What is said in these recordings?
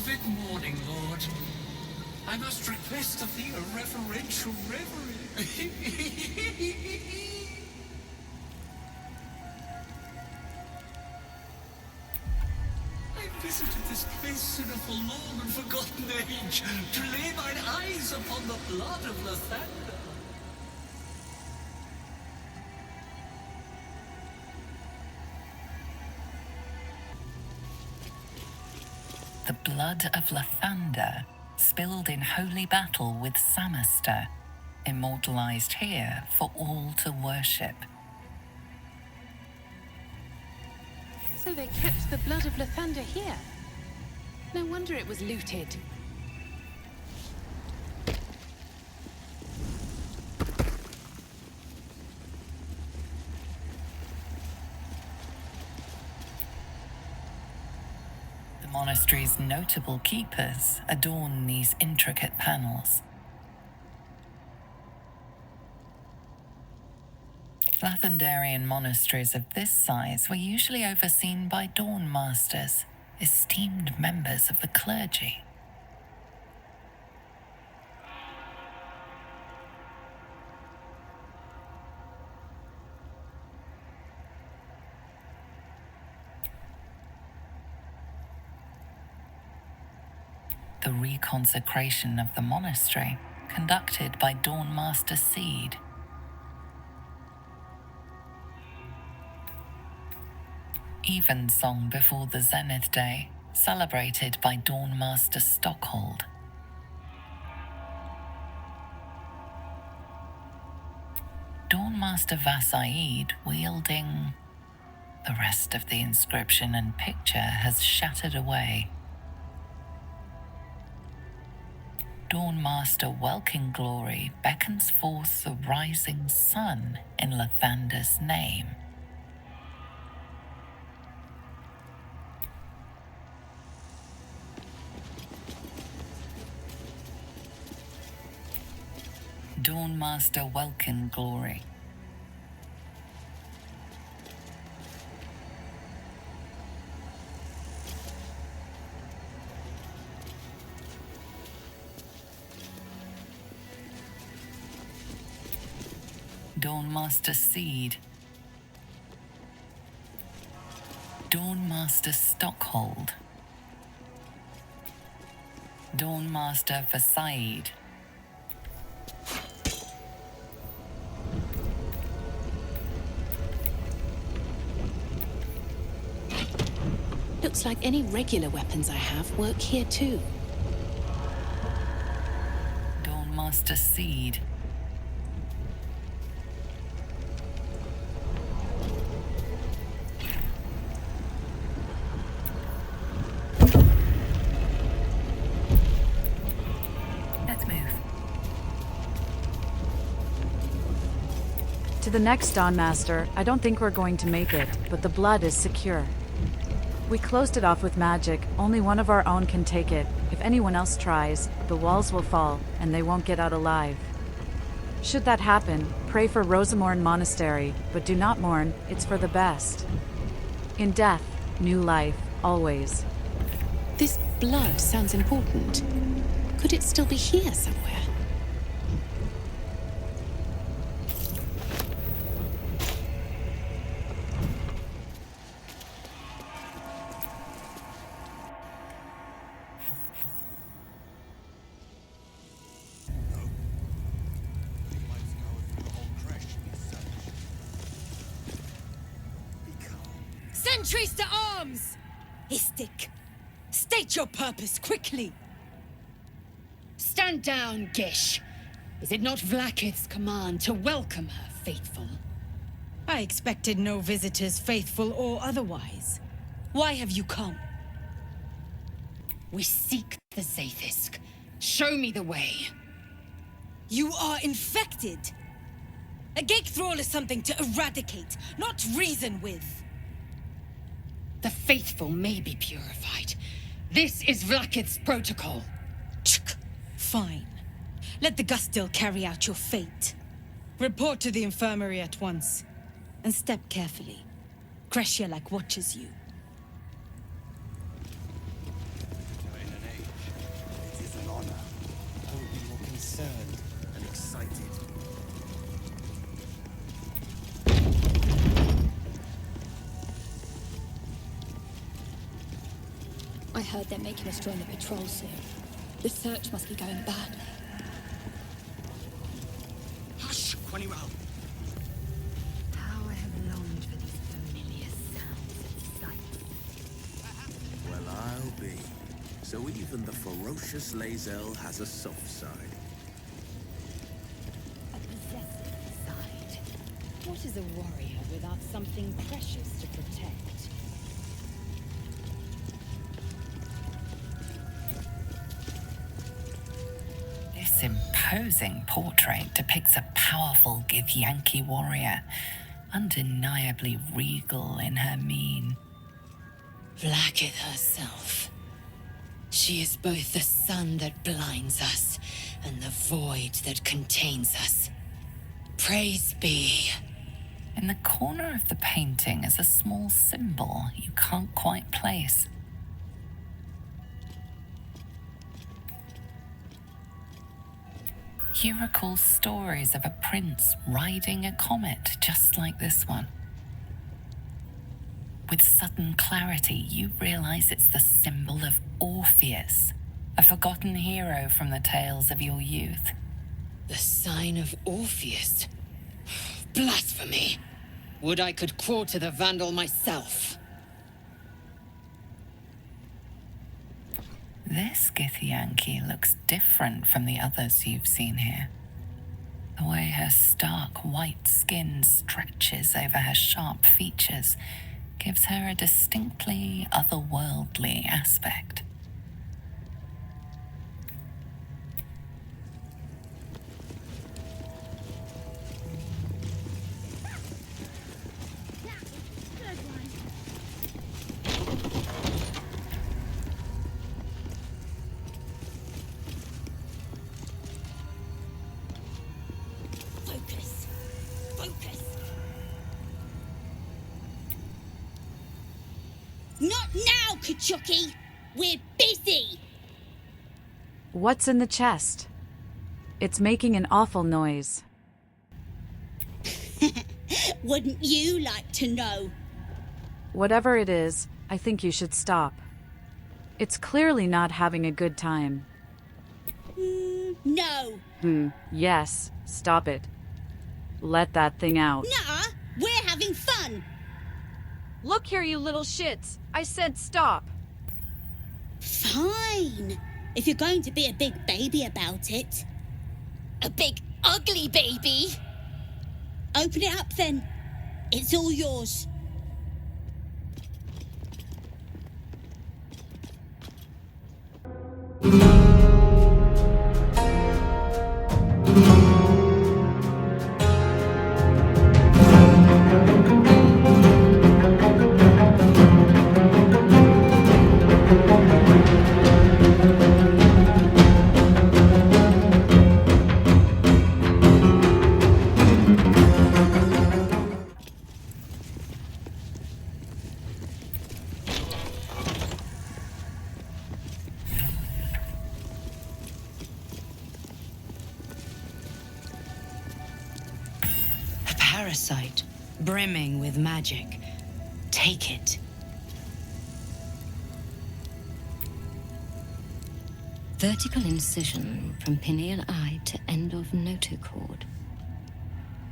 beloved morning, Lord. I must request of thee a reverential reverie. I visited this place in a forlorn and forgotten age to lay mine eyes upon the blood of Lathander. The blood of Lathander, spilled in holy battle with Samaster, immortalized here for all to worship. So they kept the blood of Lathander here. No wonder it was looted. The monastery's notable keepers adorn these intricate panels. Lathanderian monasteries of this size were usually overseen by dawn masters, esteemed members of the clergy. The reconsecration of the monastery, conducted by Dawn Master Seed. Evensong before the Zenith Day, celebrated by Dawn Master Stockhold. Dawn Master Vasaid wielding... The rest of the inscription and picture has shattered away. Dawn Master Welkin Glory beckons forth the rising sun in Lathander's name. Dawn Master Welkin Glory. Dawn Master Seed. Dawn Master Stockhold. Dawn Master Vasaid. Looks like any regular weapons I have work here too. Dawn Master Seed. Let's move. To the next Dawn Master, I don't think we're going to make it, but the blood is secure. We closed it off with magic. Only one of our own can take it. If anyone else tries, the walls will fall, and they won't get out alive. Should that happen, pray for Rosamorn Monastery, but do not mourn, it's for the best. In death, new life, always. This blood sounds important. Could it still be here somewhere? Sentries to arms! Istik, state your purpose quickly. Stand down, Gish. Is it not Vlaakith's command to welcome her faithful? I expected no visitors, faithful or otherwise. Why have you come? We seek the Zaithisk. Show me the way. You are infected. A gate thrall is something to eradicate, not reason with. The faithful may be purified. This is Vlaakith's protocol. Chk. Fine. Let the Gustil carry out your fate. Report to the infirmary at once. And step carefully. Kreshia watches you. heard they're making us join the patrol soon. The search must be going badly. Hush, Quanirao. How I have longed for these familiar sounds and sights. Well, I'll be. So even the ferocious Lae'zel has a soft side. A possessive side. What is a warrior without something precious to protect? This imposing portrait depicts a powerful Githyanki warrior, undeniably regal in her mien. Vlaakith herself. She is both the sun that blinds us and the void that contains us. Praise be. In the corner of the painting is a small symbol you can't quite place. You recall stories of a prince riding a comet just like this one. With sudden clarity, you realize it's the symbol of Orpheus, a forgotten hero from the tales of your youth. The sign of Orpheus? Blasphemy! Would I could quarter the Vandal myself. This Githyanki looks different from the others you've seen here. The way her stark white skin stretches over her sharp features gives her a distinctly otherworldly aspect. Focus. Focus. Not now, Kachuki! We're busy! What's in the chest? It's making an awful noise. Wouldn't you like to know? Whatever it is, I think you should stop. It's clearly not having a good time. No. Yes, stop it. Let that thing out. Nah, we're having fun. Look here, you little shits. I said stop. Fine. If you're going to be a big baby about it. A big, ugly baby? Open it up then. It's all yours. Parasite, brimming with magic. Take it. Vertical incision from pineal eye to end of notochord.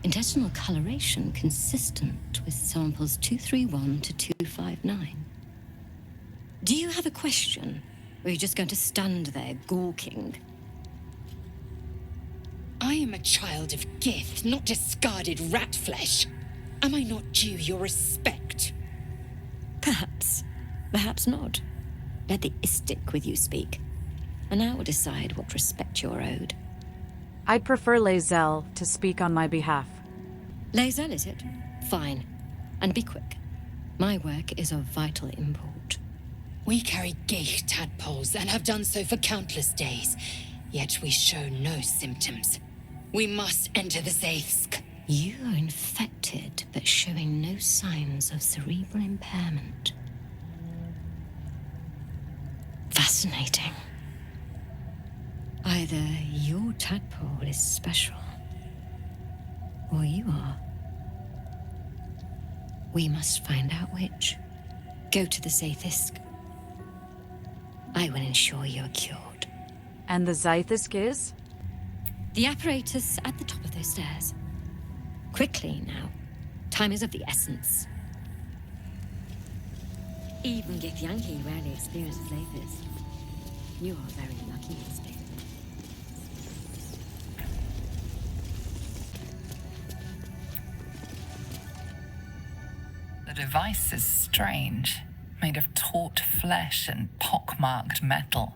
Intestinal coloration consistent with samples 231 to 259. Do you have a question? Or are you just going to stand there gawking? I am a child of Gith, not discarded rat flesh. Am I not due your respect? Perhaps. Perhaps not. Let the Istik with you speak, and I will decide what respect you're owed. I'd prefer Lae'zel to speak on my behalf. Lae'zel, is it? Fine. And be quick. My work is of vital import. We carry Geich tadpoles and have done so for countless days, yet we show no symptoms. We must enter the Zaithsk. You are infected, but showing no signs of cerebral impairment. Fascinating. Either your tadpole is special, or you are. We must find out which. Go to the Zaithsk. I will ensure you're cured. And the Zythisk is? The apparatus at the top of those stairs. Quickly now. Time is of the essence. Even Githyanki rarely experiences this. You are very lucky, Mister. The device is strange, made of taut flesh and pockmarked metal.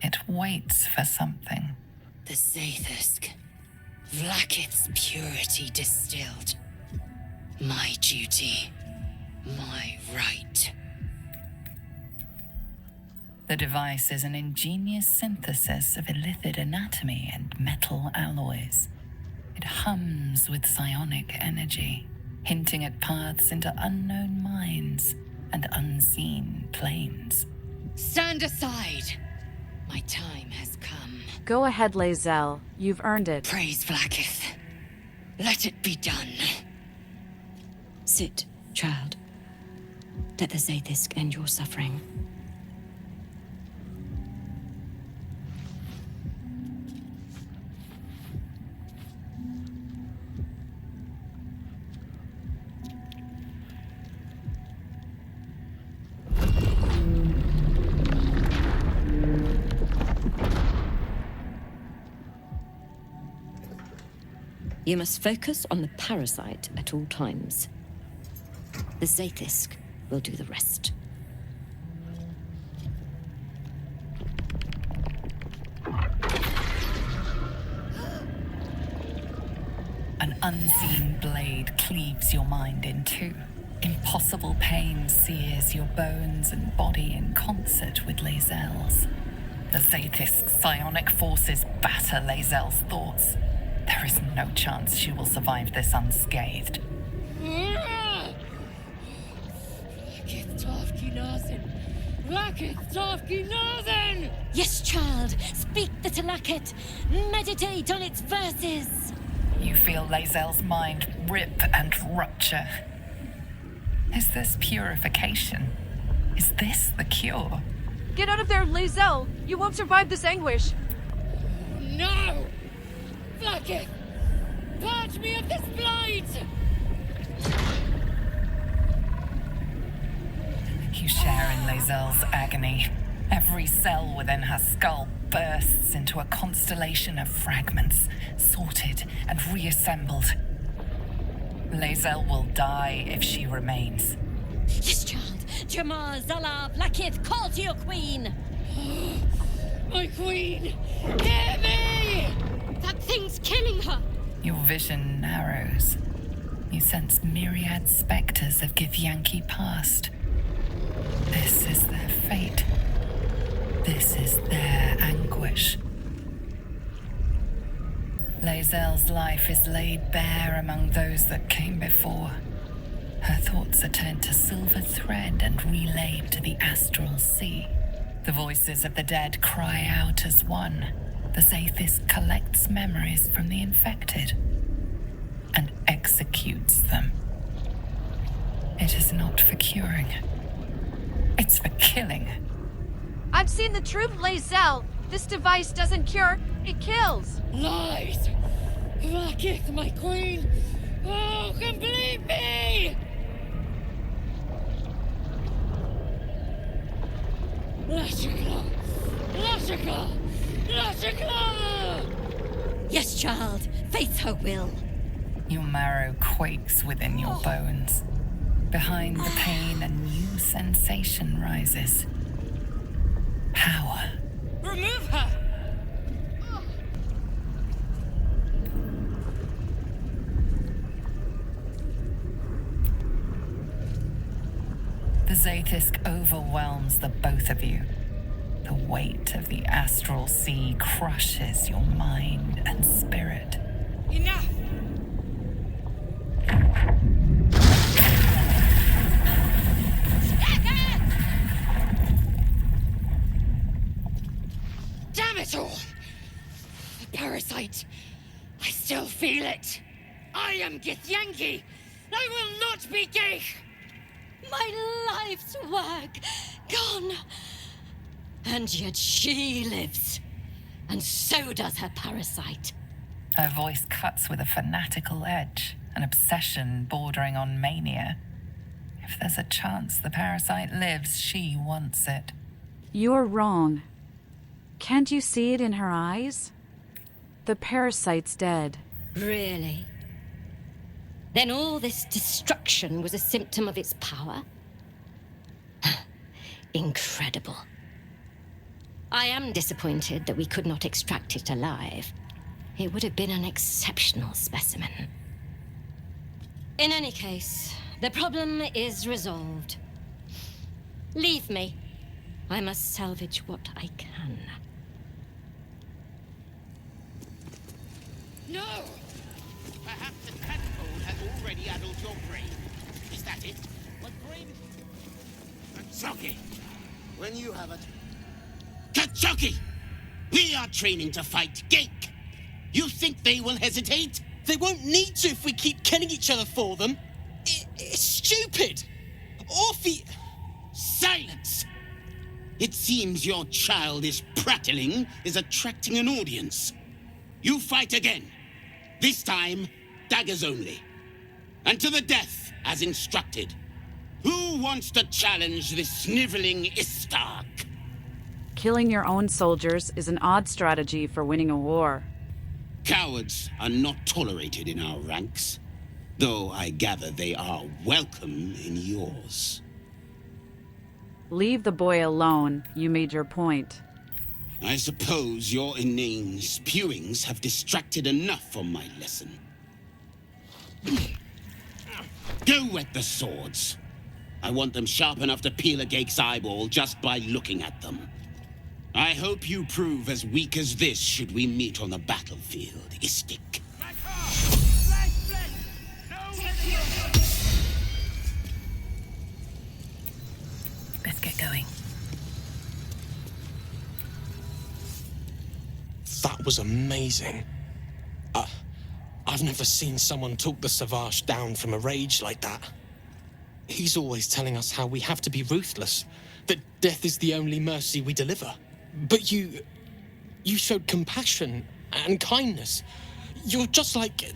It waits for something. The Zythisk. Vlaakith's purity distilled. My duty. My right. The device is an ingenious synthesis of illithid anatomy and metal alloys. It hums with psionic energy, hinting at paths into unknown minds and unseen planes. Stand aside! My time has come. Go ahead, Lae'zel. You've earned it. Praise Vlaakith. Let it be done. Sit, child. Let the Zythisk end your suffering. You must focus on the parasite at all times. The Zythisk will do the rest. An unseen blade cleaves your mind in two. Impossible pain sears your bones and body in concert with Lae'zel's. The Zythisk's psionic forces batter Lae'zel's thoughts. There is no chance she will survive this unscathed. Yes, child. Speak the Talakit. Meditate on its verses. You feel Lae'zel's mind rip and rupture. Is this purification? Is this the cure? Get out of there, Lae'zel! You won't survive this anguish! No! Vlaakith! Purge me of this blight! You share in Lae'zel's agony. Every cell within her skull bursts into a constellation of fragments, sorted and reassembled. Lae'zel will die if she remains. Yes, child. Jamar, Zala, Vlaakith, call to your queen! My queen! Hear me! That thing's killing her! Your vision narrows. You sense myriad specters of Githyanki past. This is their fate. This is their anguish. Lae'zel's life is laid bare among those that came before. Her thoughts are turned to silver thread and relayed to the astral sea. The voices of the dead cry out as one. The Zythisk collects memories from the infected and executes them. It is not for curing. It's for killing. I've seen the truth, Lae'zel! This device doesn't cure, it kills! Lies! Vlaakith, my queen! Oh, complete me! Lashika! Lashika! Lashika! Yes, child. Face her will. Your marrow quakes within your bones. Behind the pain, a new sensation rises. Power. Remove her! The Zythisk overwhelms the both of you. The weight of the astral sea crushes your mind and spirit. Enough! Damn it all! The parasite! I still feel it! I am Githyanki! I will not be gay! My life's work gone. And yet she lives. And so does her parasite. Her voice cuts with a fanatical edge, an obsession bordering on mania. If there's a chance the parasite lives, she wants it. You're wrong. Can't you see it in her eyes? The parasite's dead. Really? Then all this destruction was a symptom of its power? Incredible. I am disappointed that we could not extract it alive. It would have been an exceptional specimen. In any case, the problem is resolved. Leave me. I must salvage what I can. No! Perhaps the tadpole has already addled your brain. Is that it? My brain is... Katsuki! When you have it... Katsuki! We are training to fight Gake. You think they will hesitate? They won't need to if we keep killing each other for them. It's stupid! Orphe... Silence! It seems your childish prattling is attracting an audience. You fight again. This time, daggers only. And to the death, as instructed. Who wants to challenge this sniveling Istark? Killing your own soldiers is an odd strategy for winning a war. Cowards are not tolerated in our ranks, though I gather they are welcome in yours. Leave the boy alone. You made your point. I suppose your inane spewings have distracted enough from my lesson. Go wet the swords. I want them sharp enough to peel a Gake's eyeball just by looking at them. I hope you prove as weak as this should we meet on the battlefield, Istik. Let's get going. That was amazing. I've never seen someone talk the Savage down from a rage like that. He's always telling us how we have to be ruthless, that death is the only mercy we deliver. But you showed compassion and kindness. You're just like...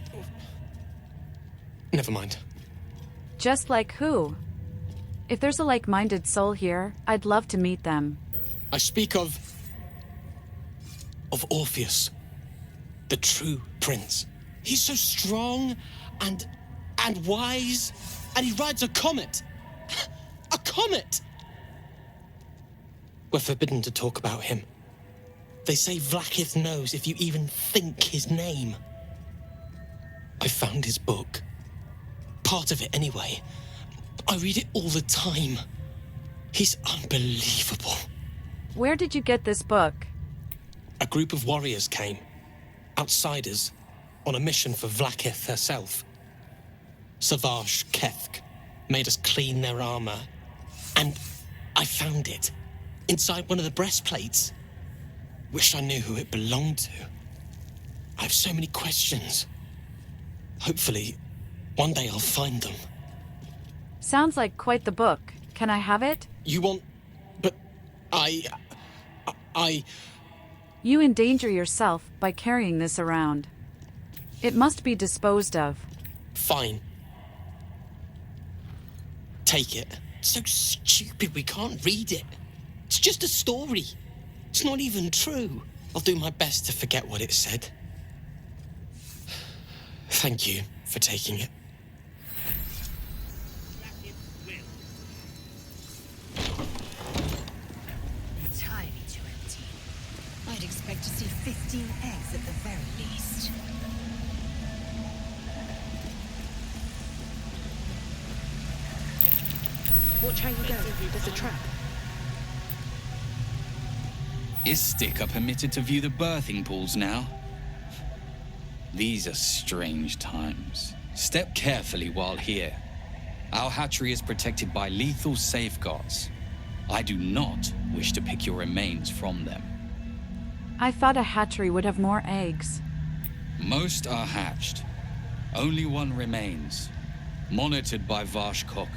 Never mind. Just like who? If there's a like-minded soul here, I'd love to meet them. I speak of Orpheus, the true prince. He's so strong and wise, and he rides a comet. A comet! We're forbidden to talk about him. They say Vlaakith knows if you even think his name. I found his book. Part of it, anyway. I read it all the time. He's unbelievable. Where did you get this book? A group of warriors came. Outsiders. On a mission for Vlaakith herself. Savage Kethk made us clean their armor. And I found it. Inside one of the breastplates. Wish I knew who it belonged to. I have so many questions. Hopefully, one day I'll find them. Sounds like quite the book. Can I have it? You want... But... I... You endanger yourself by carrying this around. It must be disposed of. Fine. Take it. It's so stupid we can't read it. It's just a story. It's not even true. I'll do my best to forget what it said. Thank you for taking it. Entirely too empty. I'd expect to see 15 eggs at the very least. Watch how you go. There's a trap. Istik are permitted to view the birthing pools now. These are strange times. Step carefully while here. Our hatchery is protected by lethal safeguards. I do not wish to pick your remains from them. I thought a hatchery would have more eggs. Most are hatched. Only one remains. Monitored by Varsh Koku,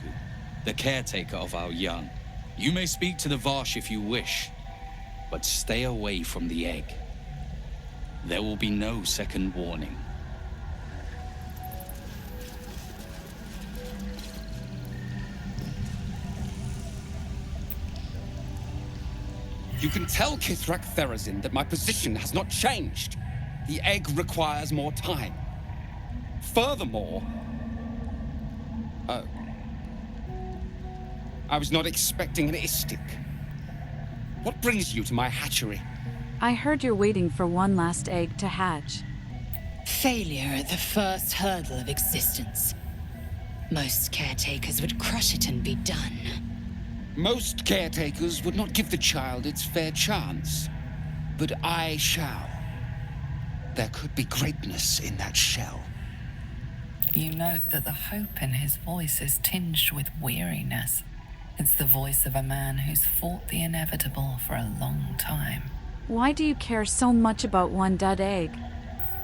the caretaker of our young. You may speak to the Varsh if you wish. but stay away from the egg. There will be no second warning. You can tell Githyanki Therazin that my position has not changed. The egg requires more time. Furthermore... I was not expecting an istik. What brings you to my hatchery? I heard you're waiting for one last egg to hatch. Failure at the first hurdle of existence. Most caretakers would crush it and be done. Most caretakers would not give the child its fair chance. But I shall. There could be greatness in that shell. You note that the hope in his voice is tinged with weariness. It's the voice of a man who's fought the inevitable for a long time. Why do you care so much about one dead egg?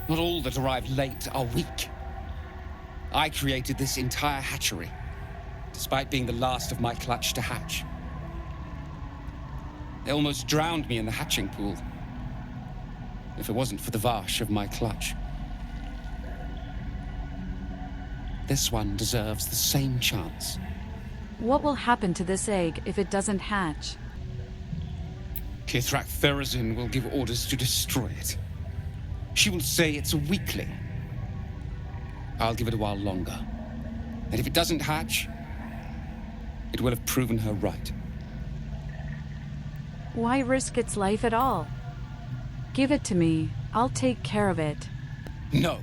Not all that arrive late are weak. I created this entire hatchery, despite being the last of my clutch to hatch. They almost drowned me in the hatching pool, if it wasn't for the varsh of my clutch. This one deserves the same chance. What will happen to this egg if it doesn't hatch? Githyanki Therazin will give orders to destroy it. She will say it's a weakling. I'll give it a while longer. And if it doesn't hatch, it will have proven her right. Why risk its life at all? Give it to me. I'll take care of it. No.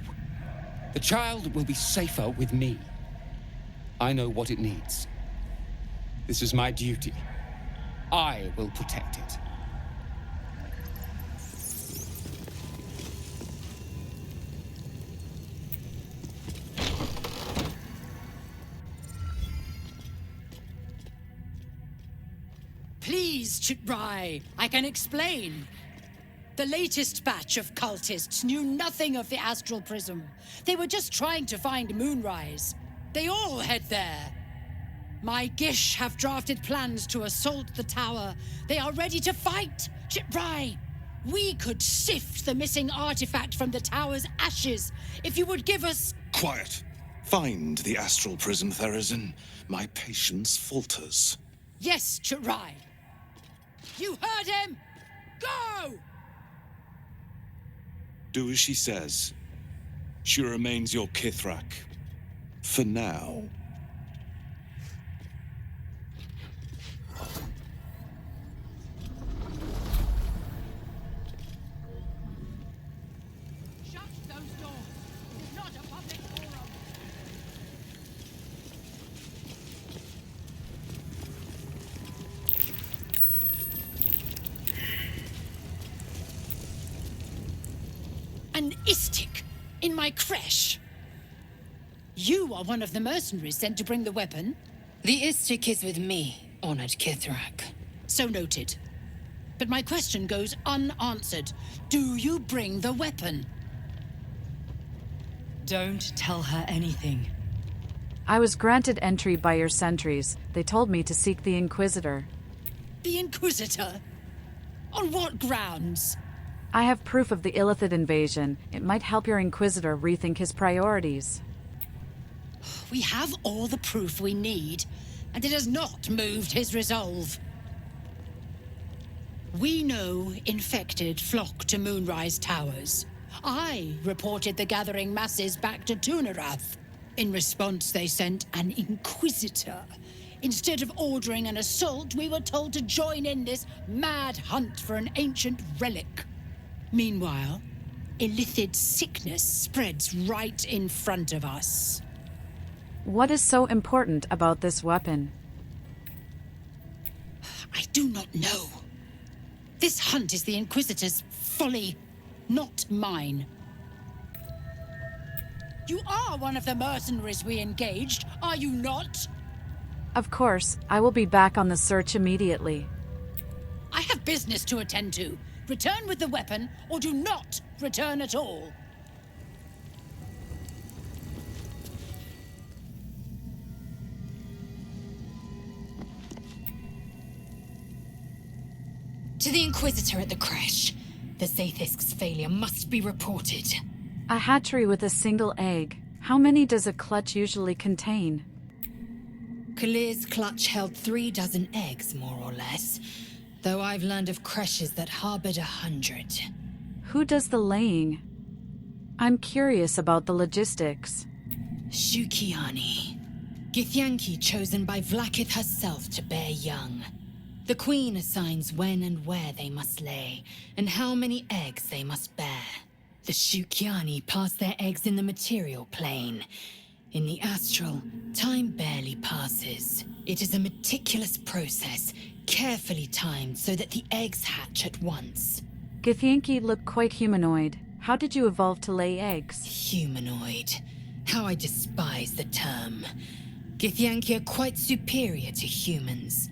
The child will be safer with me. I know what it needs. This is my duty. I will protect it. Please, Chitrai, I can explain. The latest batch of cultists knew nothing of the astral prism. They were just trying to find Moonrise. They all head there. My Gish have drafted plans to assault the tower. They are ready to fight, Chitrai. We could sift the missing artifact from the tower's ashes if you would give us... Quiet. Find the astral prism, Therazin. My patience falters. Yes, Chitrai. You heard him! Go! Do as she says. She remains your Githyanki. For now. Shut those doors. It is not a public forum. An istik in my creche. You are one of the mercenaries sent to bring the weapon. The istik is with me, honored Githyanki. So noted. But my question goes unanswered. Do you bring the weapon? Don't tell her anything. I was granted entry by your sentries. They told me to seek the Inquisitor. The Inquisitor? On what grounds? I have proof of the Illithid invasion. It might help your Inquisitor rethink his priorities. We have all the proof we need, and it has not moved his resolve. We know infected flock to Moonrise Towers. I reported the gathering masses back to Tunarath. In response, they sent an Inquisitor. Instead of ordering an assault, we were told to join in this mad hunt for an ancient relic. Meanwhile, Illithid sickness spreads right in front of us. What is so important about this weapon? I do not know. This hunt is the Inquisitor's folly, not mine. You are one of the mercenaries we engaged, are you not? Of course, I will be back on the search immediately. I have business to attend to. Return with the weapon, or do not return at all. To To the Inquisitor at the creche. The Zaithisk's failure must be reported. A hatchery with a single egg. How many does a clutch usually contain? Kalir's clutch held 3 dozen eggs, more or less. Though I've learned of creches that harbored 100. Who does the laying? I'm curious about the logistics. Shukiani. Githyanki chosen by Vlaakith herself to bear young. The Queen assigns when and where they must lay, and how many eggs they must bear. The Shukiani pass their eggs in the material plane. In the astral, time barely passes. It is a meticulous process, carefully timed so that the eggs hatch at once. Githyanki look quite humanoid. How did you evolve to lay eggs? Humanoid. How I despise the term. Githyanki are quite superior to humans.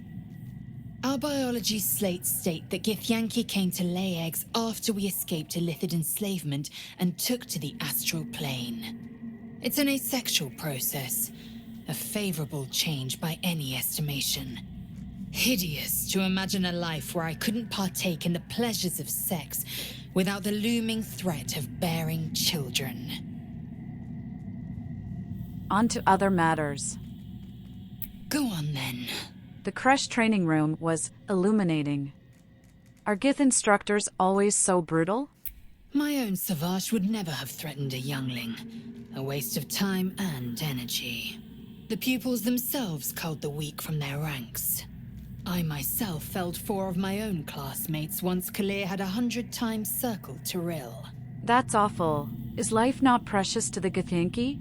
Our biology slates state that Githyanki came to lay eggs after we escaped Illithid enslavement and took to the astral plane. It's an asexual process, a favorable change by any estimation. Hideous to imagine a life where I couldn't partake in the pleasures of sex without the looming threat of bearing children. On to other matters. Go on then. The creche training room was illuminating. Are Gith instructors always so brutal? My own Savage would never have threatened a youngling. A waste of time and energy. The pupils themselves culled the weak from their ranks. I myself felled 4 of my own classmates once Kalir had 100 times circled Tyrell. That's awful. Is life not precious to the Githyanki?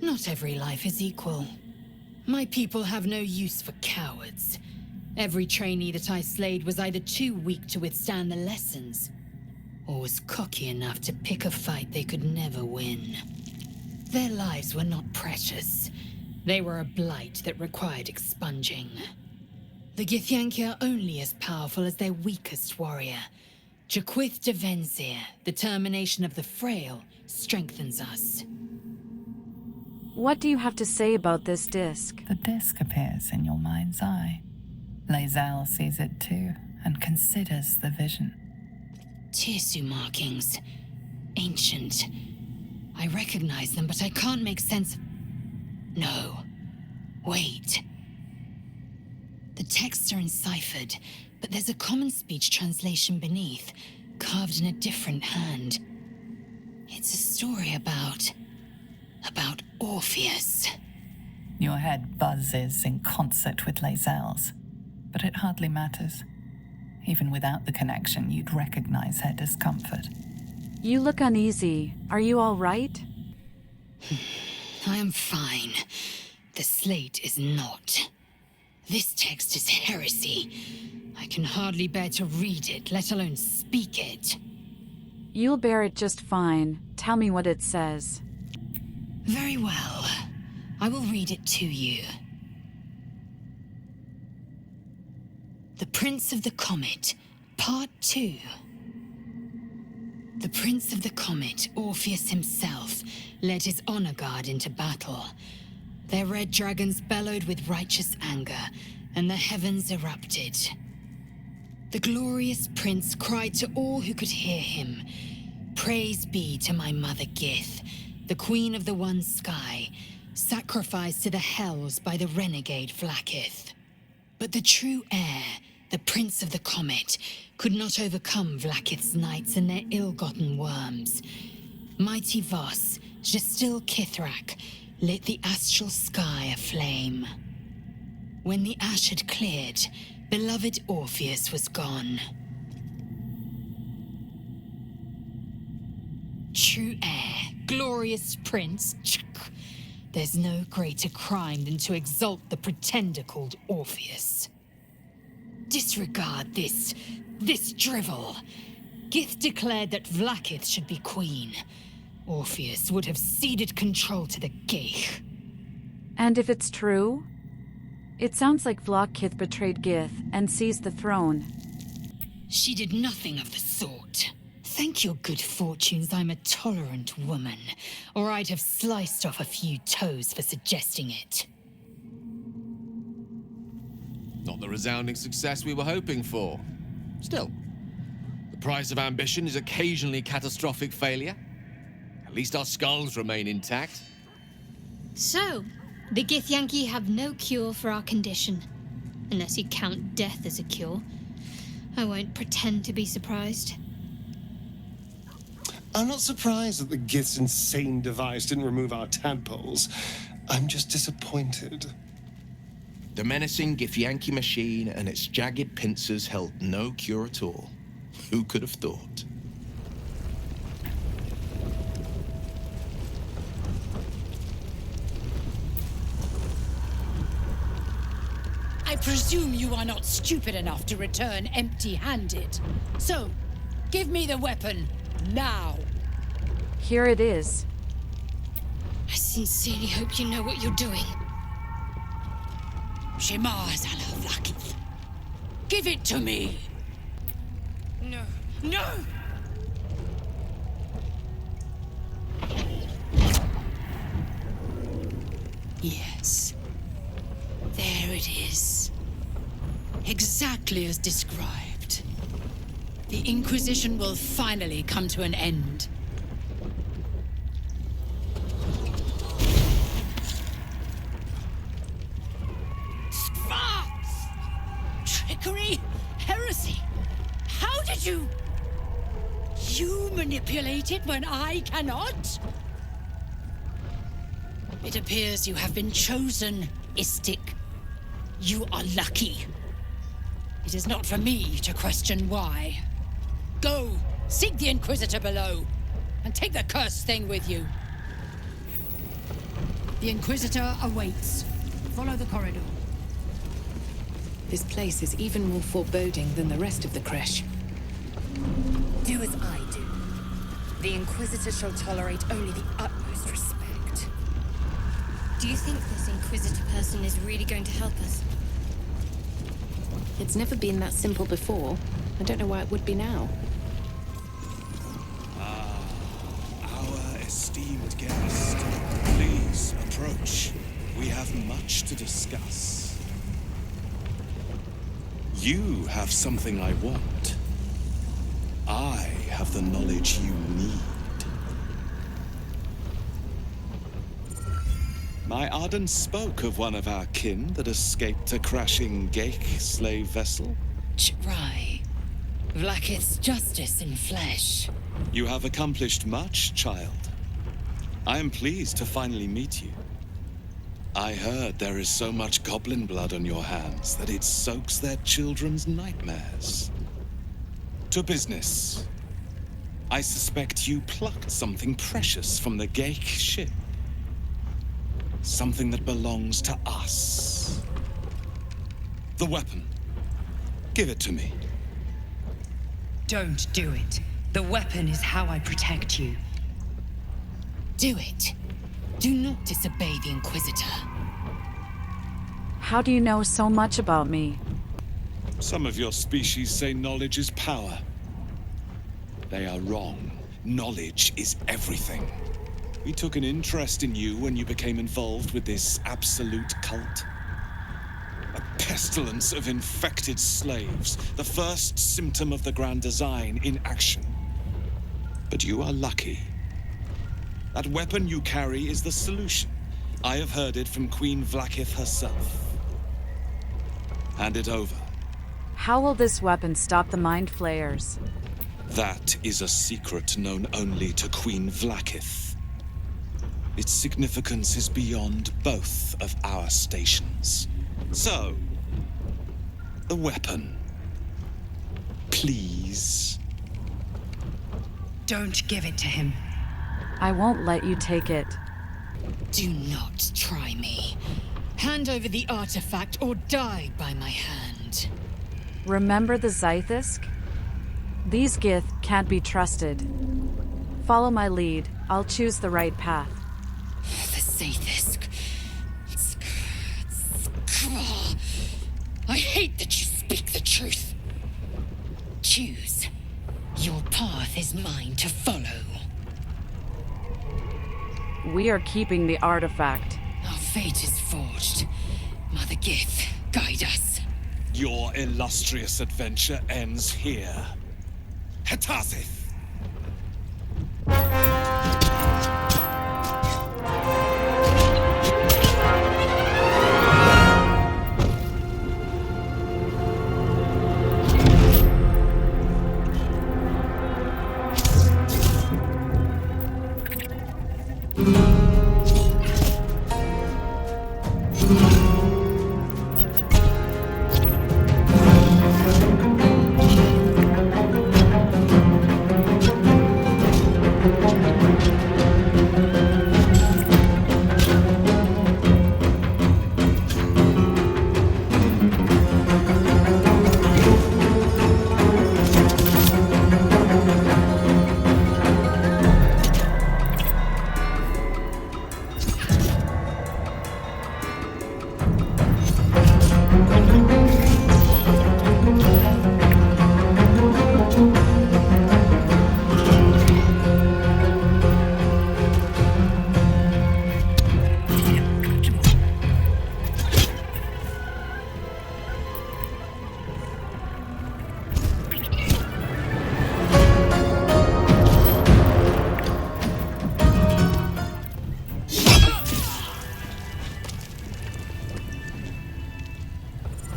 Not every life is equal. My people have no use for cowards. Every trainee that I slayed was either too weak to withstand the lessons, or was cocky enough to pick a fight they could never win. Their lives were not precious. They were a blight that required expunging. The Githyanki are only as powerful as their weakest warrior. Jaquith de Venzir, the termination of the frail, strengthens us. What do you have to say about this disc? The disc appears in your mind's eye. Lae'zel sees it too, and considers the vision. Tirsu markings. Ancient. I recognize them, but I can't make sense of... No. Wait. The texts are enciphered, but there's a common speech translation beneath, carved in a different hand. It's a story about Orpheus. Your head buzzes in concert with Lae'zel's, but it hardly matters. Even without the connection, you'd recognize her discomfort. You look uneasy. Are you all right? I am fine. The slate is not. This text is heresy. I can hardly bear to read it, let alone speak it. You'll bear it just fine. Tell me what it says. Very well. I will read it to you. The Prince of the Comet, Part 2. The Prince of the Comet, Orpheus himself, led his honor guard into battle. Their red dragons bellowed with righteous anger, and the heavens erupted. The glorious prince cried to all who could hear him, "Praise be to my mother Gith, the queen of the one sky, sacrificed to the hells by the renegade Vlaakith." But the true heir, the Prince of the Comet, could not overcome Vlaakith's knights and their ill-gotten worms. Mighty Voss, Gestil Kithrak, lit the astral sky aflame. When the ash had cleared, beloved Orpheus was gone. True heir, glorious prince, there's no greater crime than to exalt the pretender called Orpheus. Disregard this drivel. Gith declared that Vlaakith should be queen. Orpheus would have ceded control to the Geich. And if it's true? It sounds like Vlaakith betrayed Gith and seized the throne. She did nothing of the sort. Thank your good fortunes I'm a tolerant woman, or I'd have sliced off a few toes for suggesting it. Not the resounding success we were hoping for. Still, the price of ambition is occasionally catastrophic failure. At least our skulls remain intact. So, the Githyanki have no cure for our condition. Unless you count death as a cure. I won't pretend to be surprised. I'm not surprised that the Gith's insane device didn't remove our tadpoles. I'm just disappointed. The menacing Githyanki machine and its jagged pincers held no cure at all. Who could have thought? I presume you are not stupid enough to return empty-handed. So, give me the weapon, now. Here it is. I sincerely hope you know what you're doing. Shema Zala Vlakith. Give it to me! No. No! Yes. There it is. Exactly as described. The Inquisition will finally come to an end. Trickery? Heresy? How did you... You manipulate it when I cannot? It appears you have been chosen, Istik. You are lucky. It is not for me to question why. Go, seek the Inquisitor below, and take the cursed thing with you. The Inquisitor awaits. Follow the corridor. This place is even more foreboding than the rest of the creche. Do as I do. The Inquisitor shall tolerate only the utmost respect. Do you think this Inquisitor person is really going to help us? It's never been that simple before. I don't know why it would be now. Our esteemed guest. Please approach. We have much to discuss. You have something I want. I have the knowledge you need. My Arden spoke of one of our kin that escaped a crashing Geik slave vessel. Try. Vlakith's justice in flesh. You have accomplished much, child. I am pleased to finally meet you. I heard there is so much goblin blood on your hands that it soaks their children's nightmares. To business. I suspect you plucked something precious from the Geik ship. Something that belongs to us. The weapon. Give it to me. Don't do it. The weapon is how I protect you. Do it. Do not disobey the Inquisitor. How do you know so much about me? Some of your species say knowledge is power. They are wrong. Knowledge is everything. We took an interest in you when you became involved with this absolute cult. A pestilence of infected slaves, the first symptom of the Grand Design in action. But you are lucky. That weapon you carry is the solution. I have heard it from Queen Vlakith herself. Hand it over. How will this weapon stop the Mind Flayers? That is a secret known only to Queen Vlakith. Its significance is beyond both of our stations. So, the weapon. Please. Don't give it to him. I won't let you take it. Do not try me. Hand over the artifact or die by my hand. Remember the Zythisk? These Gith can't be trusted. Follow my lead. I'll choose the right path. The Zythisk. I hate that you speak the truth. Choose. Your path is mine to follow. We are keeping the artifact. Our fate is forged. Mother Gith, guide us. Your illustrious adventure ends here. Hetasith!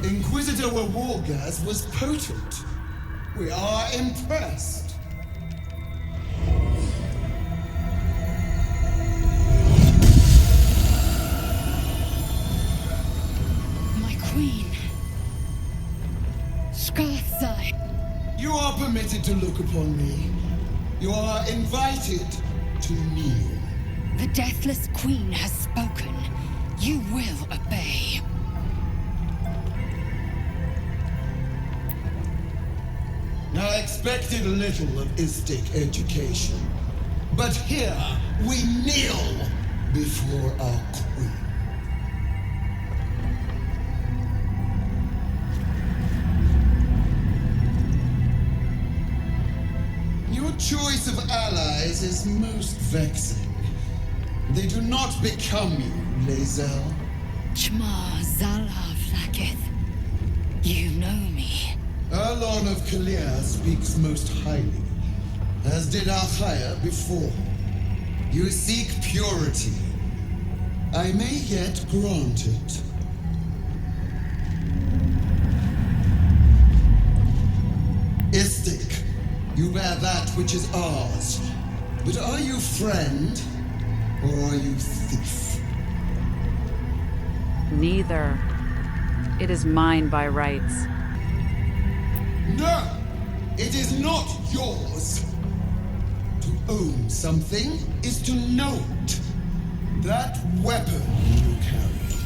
Inquisitor Wargas was potent. We are impressed. My queen. Skarsai. You are permitted to look upon me. You are invited to kneel. The Deathless Queen has spoken. You will obey. I expected little of Istic education, but here we kneel before our queen. Your choice of allies is most vexing. They do not become you, Lae'zel. Chma Zala Vlaakith. You know me. Erlon of Kalir speaks most highly, as did Alchaya before. You seek purity. I may yet grant it. Istic, you bear that which is ours. But are you friend, or are you thief? Neither. It is mine by rights. No! It is not yours! To own something is to know it. That weapon you carry.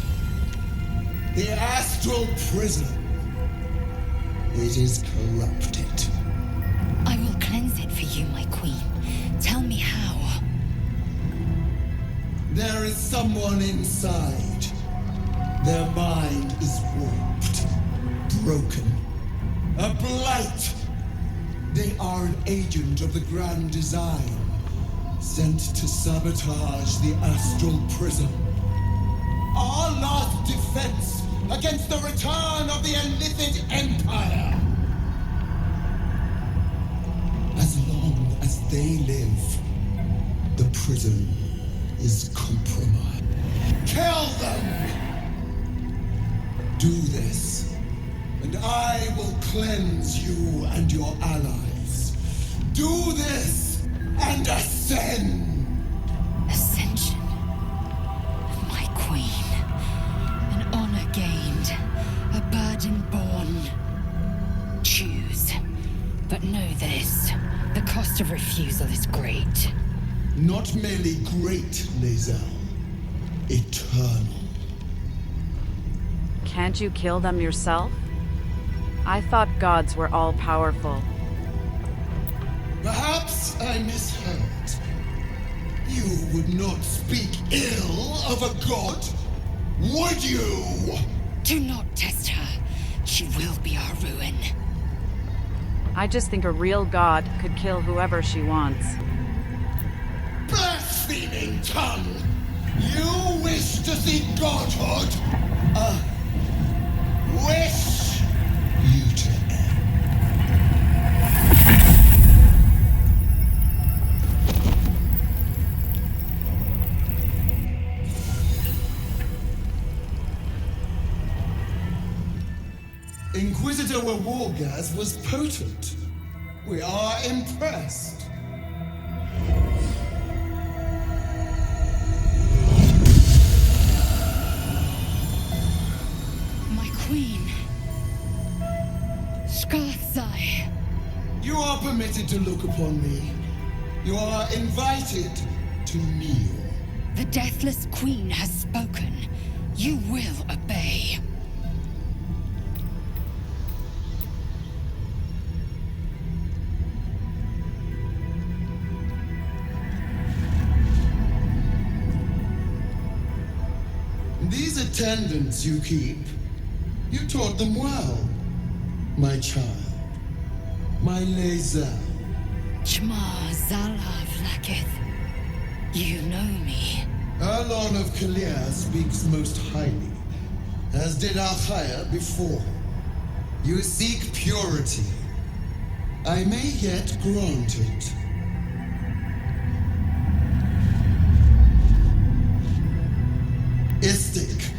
The astral prism. It is corrupted. I will cleanse it for you, my queen. Tell me how. There is someone inside. Their mind is warped, broken. A blight! They are an agent of the Grand Design, sent to sabotage the Astral Prism. Our last defense against the return of the Illithid Empire! As long as they live, the prison is compromised. Kill them! Do this, and I will cleanse you and your allies. Do this, and ascend! Ascension. My queen. An honor gained. A burden borne. Choose. But know this. The cost of refusal is great. Not merely great, Lae'zel. Eternal. Can't you kill them yourself? I thought gods were all-powerful. Perhaps I misheard. You would not speak ill of a god, would you? Do not test her. She will be our ruin. I just think a real god could kill whoever she wants. Blaspheming tongue! You wish to see godhood? Wish? Inquisitor Wargas was potent. We are impressed. My queen. Skarsai. You are permitted to look upon me. You are invited to kneel. The Deathless Queen has spoken. You will obey. These attendants you keep, you taught them well, my child, my Lae'zel. Chma Zala Vlakith. You know me. Erlon of Kalir speaks most highly, as did Alchaya before. You seek purity. I may yet grant it. Istik,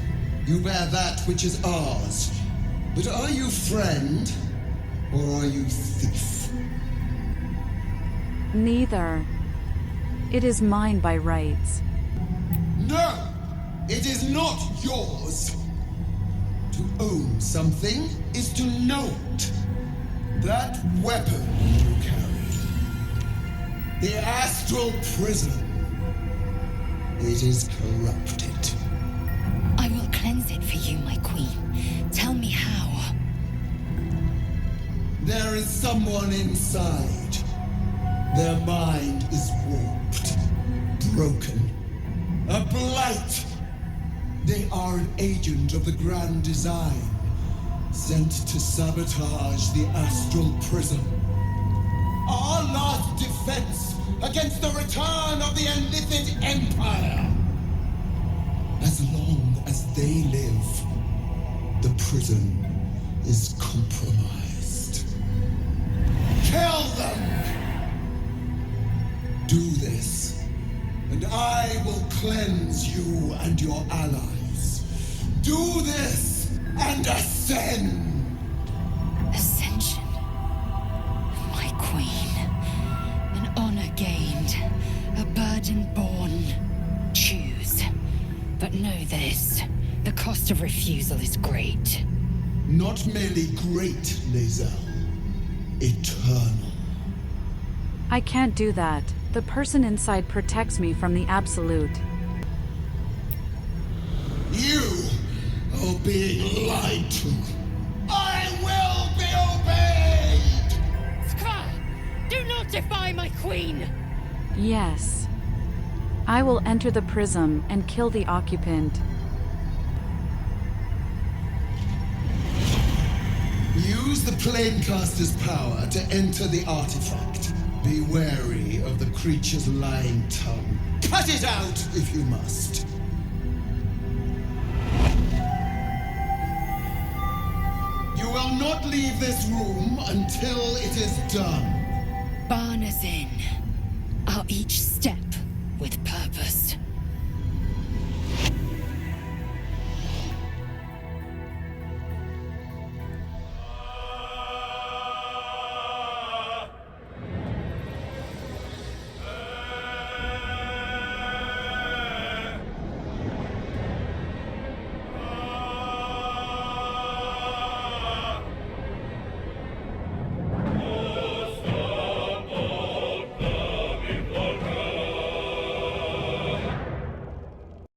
you bear that which is ours. But are you friend, or are you thief? Neither. It is mine by rights. No! It is not yours! To own something is to know it. That weapon you carry. The astral prism. It is corrupted. I will cleanse it for you, my queen. Tell me how. There is someone inside. Their mind is warped, broken, a blight. They are an agent of the Grand Design, sent to sabotage the astral prism. Our last defense against the return of the Illithid Empire. As long as they live, the prism is compromised. Kill them! Do this, and I will cleanse you and your allies. Do this, and ascend! Ascension. My queen. An honor gained. A burden borne. Choose. But know this. The cost of refusal is great. Not merely great, Lae'zel. Eternal. I can't do that. The person inside protects me from the Absolute. You are being lied to. I will be obeyed! Skra! Do not defy my queen! Yes. I will enter the prism and kill the occupant. Use the Planecaster's power to enter the artifact. Be wary of the creature's lying tongue. Cut it out if you must. You will not leave this room until it is done. Barnazin. Our each step with purpose.